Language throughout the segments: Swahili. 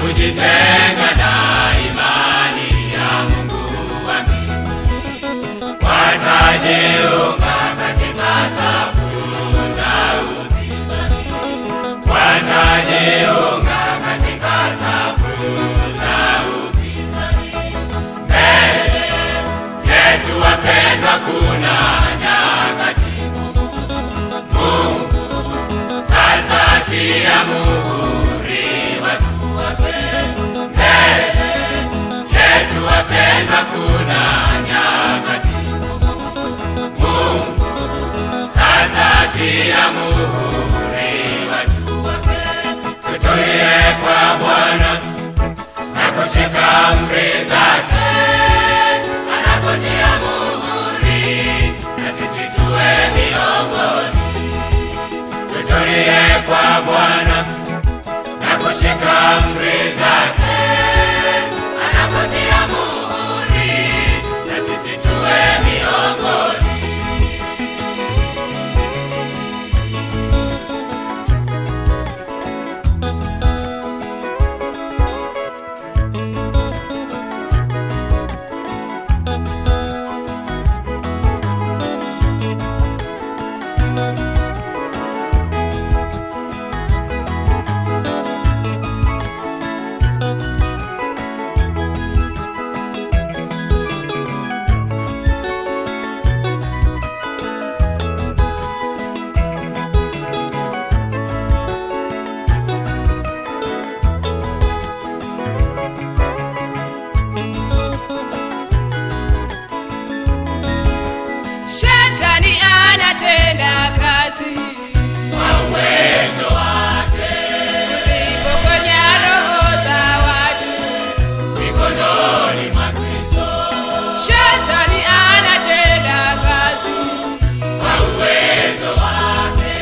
kujitenga na imani ya Mungu wa mbinguni, watajiunga katika safu za upinzani, watajiunga katika safu za upinzani. Mbele yetu wapendwa, kuna nyakati Mungu sasa tia muhuri watu wapendwa. Mbele yetu wapendwa, kuna nyakati Mungu sasa tia muhuri watu wapendwa. Tutulie kwa Bwana na kushika amri zake, anapotia muhuri na sisi tuwe miongoni. Tutulie kwa Bwana na kushika amri zake, anapotia muhuri na sisi tuwe miongoni. Shetani anatenda kazi kwa uwezo wake, kuzipokonya roho za watu mikononi mwa Kristo. Shetani anatenda kazi Kwa uwezo wake,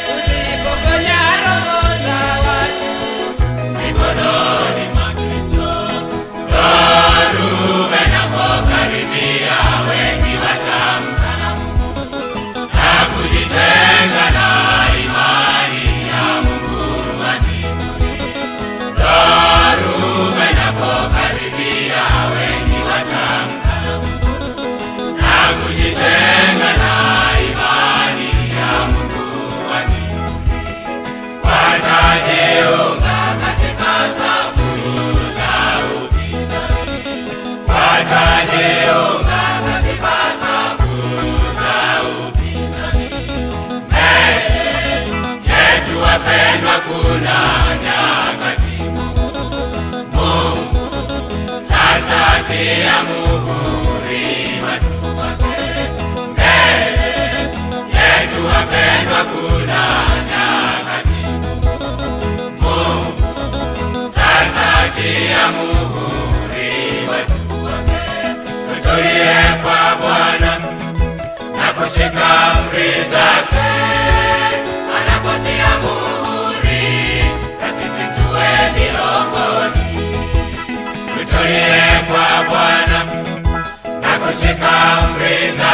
kuzipokonya roho za watu mikononi mwa Kristo. Dhoruba inapokaribia, wengi watamka na Mungu na kujitenga na imani ya Mungu wa mbinguni. Dhoruba inapokaribia, wengi watamka na Mungu na kujitenga na imani ya Mungu wa mbinguni. Watajiunga katika safu za upinzani, watajiunga katika safu za upinzani. Mbele yetu wapendwa, kuna nyakati Mungu sasa tia muhuri watu wake. Mbele yetu wapendwa, kuna nyakati Mungu sasa tia muhuri watu wake. Tutulie kwa Bwana na kushika amri zake, anapotia muhuri na sisi tuwe miongoni. Tutulie kwa Bwana na kushika amri zake,